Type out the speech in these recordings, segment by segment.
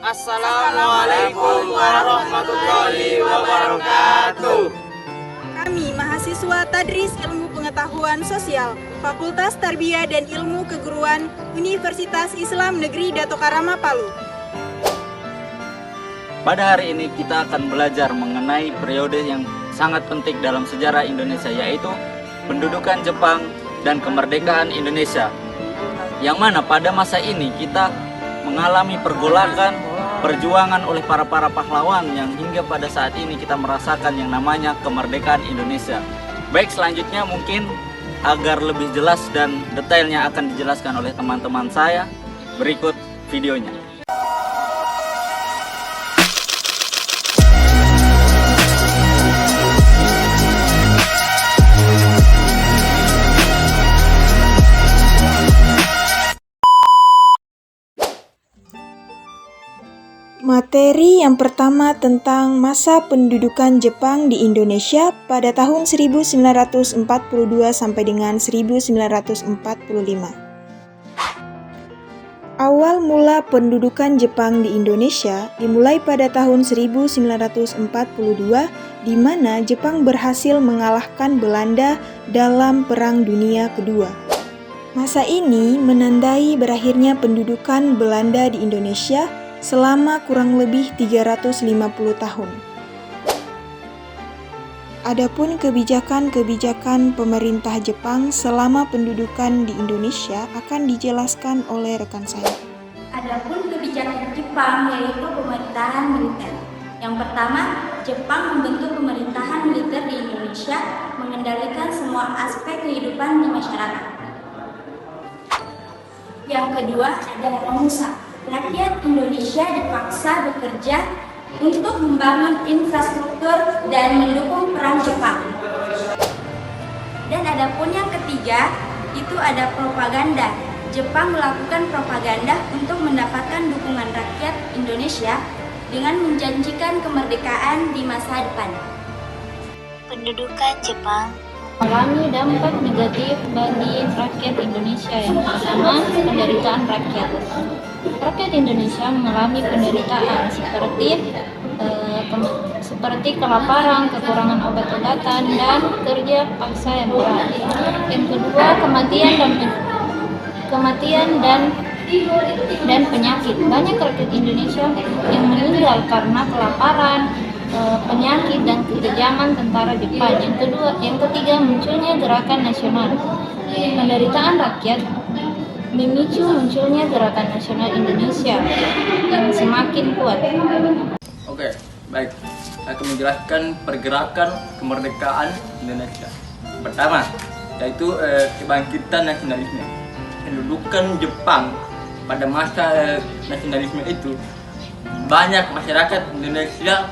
Assalamualaikum warahmatullahi wabarakatuh. Kami mahasiswa Tadris Ilmu Pengetahuan Sosial, Fakultas Tarbiyah dan Ilmu Keguruan, Universitas Islam Negeri Dato Karama Palu. Pada hari ini kita akan belajar mengenai periode yang sangat penting dalam sejarah Indonesia, yaitu pendudukan Jepang dan kemerdekaan Indonesia. Yang mana pada masa ini kita mengalami pergolakan, perjuangan oleh para pahlawan yang hingga pada saat ini kita merasakan yang namanya kemerdekaan Indonesia. Baik, selanjutnya mungkin agar lebih jelas dan detailnya akan dijelaskan oleh teman-teman saya. Berikut videonya. Materi yang pertama tentang masa pendudukan Jepang di Indonesia pada tahun 1942 sampai dengan 1945. Awal mula pendudukan Jepang di Indonesia dimulai pada tahun 1942, di mana Jepang berhasil mengalahkan Belanda dalam Perang Dunia Kedua. Masa ini menandai berakhirnya pendudukan Belanda di Indonesia selama kurang lebih 350 tahun. Adapun kebijakan-kebijakan pemerintah Jepang selama pendudukan di Indonesia akan dijelaskan oleh rekan saya. Adapun kebijakan Jepang yaitu pemerintahan militer. Yang pertama, Jepang membentuk pemerintahan militer di Indonesia mengendalikan semua aspek kehidupan di masyarakat. Yang kedua adalah pengusaha. Rakyat Indonesia dipaksa bekerja untuk membangun infrastruktur dan mendukung perang Jepang. Dan adapun yang ketiga, itu ada propaganda. Jepang melakukan propaganda untuk mendapatkan dukungan rakyat Indonesia dengan menjanjikan kemerdekaan di masa depan. Pendudukan Jepang mengalami dampak negatif bagi rakyat Indonesia. Yang pertama, penderitaan rakyat. Rakyat Indonesia mengalami penderitaan seperti kelaparan, kekurangan obat-obatan, dan kerja paksa yang berat. Yang kedua, kematian dan penyakit. Banyak rakyat Indonesia yang meninggal karena kelaparan, penyakit, dan kekejaman tentara Jepang. Yang ketiga, munculnya gerakan nasional. Penderitaan rakyat memicu munculnya gerakan nasional Indonesia yang semakin kuat. Oke, baik. Saya akan menjelaskan pergerakan kemerdekaan Indonesia. Pertama, yaitu kebangkitan nasionalisme. Pendudukan Jepang pada masa nasionalisme itu, banyak masyarakat Indonesia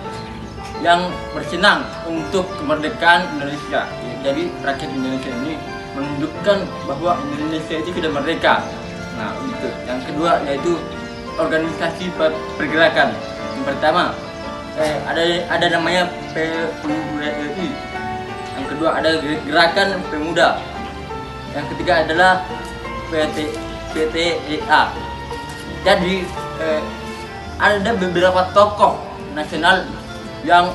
yang bersenang untuk kemerdekaan Indonesia. Jadi rakyat Indonesia ini menunjukkan bahwa Indonesia itu sudah merdeka. Nah, itu. Yang kedua yaitu organisasi pergerakan. Yang pertama ada namanya PUWI. Yang kedua ada Gerakan Pemuda. Yang ketiga adalah PTEA. Jadi ada beberapa tokoh nasional yang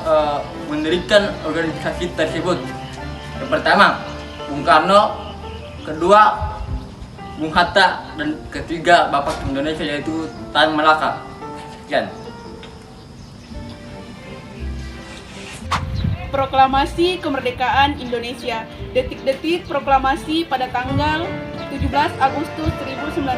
mendirikan organisasi tersebut. Yang pertama Bung Karno, kedua Bung Hatta, dan ketiga Bapak Indonesia yaitu Tan Malaka. Sekian. Proklamasi Kemerdekaan Indonesia. Detik-detik proklamasi pada tanggal 17 Agustus 1945.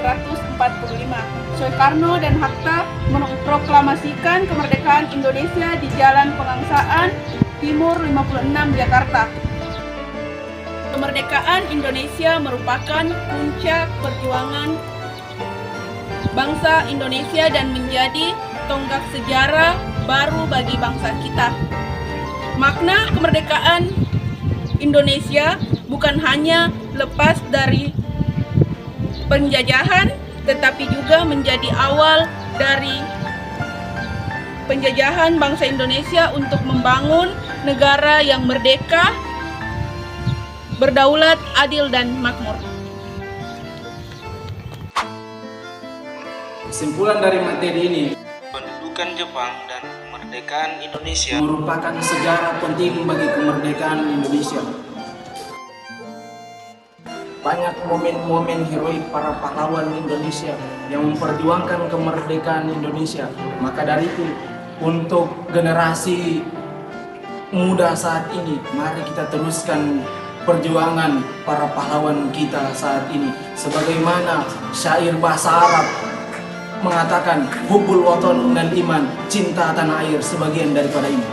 Soekarno dan Hatta memproklamasikan kemerdekaan Indonesia di Jalan Pengangsaan Timur 56 Jakarta. Kemerdekaan Indonesia merupakan puncak perjuangan bangsa Indonesia dan menjadi tonggak sejarah baru bagi bangsa kita. Makna kemerdekaan Indonesia bukan hanya lepas dari penjajahan, tetapi juga menjadi awal dari penjajahan bangsa Indonesia untuk membangun negara yang merdeka, berdaulat, adil, dan makmur. Kesimpulan dari materi ini, pendudukan Jepang dan kemerdekaan Indonesia merupakan sejarah penting bagi kemerdekaan Indonesia. Banyak momen-momen heroik para pahlawan Indonesia yang memperjuangkan kemerdekaan Indonesia. Maka dari itu, untuk generasi muda saat ini, mari kita teruskan perjuangan para pahlawan kita saat ini. Sebagaimana syair bahasa Arab mengatakan, hubbul waton dan iman, cinta tanah air sebagian daripada iman.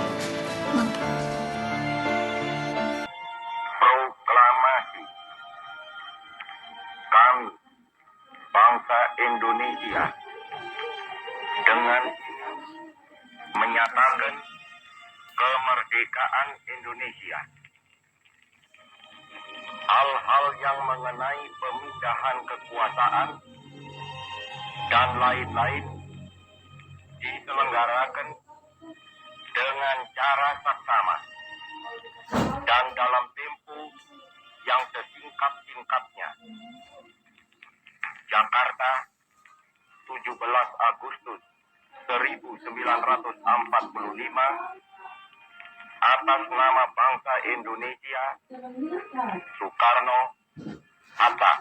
Proklamasi kami bangsa Indonesia dengan menyatakan kemerdekaan Indonesia. Hal-hal yang mengenai pemindahan kekuasaan dan lain-lain diselenggarakan dengan cara saksama dan dalam tempo yang sesingkat-singkatnya. Jakarta, 17 Agustus 1945, atas nama bangsa Indonesia, Soekarno, Hatta.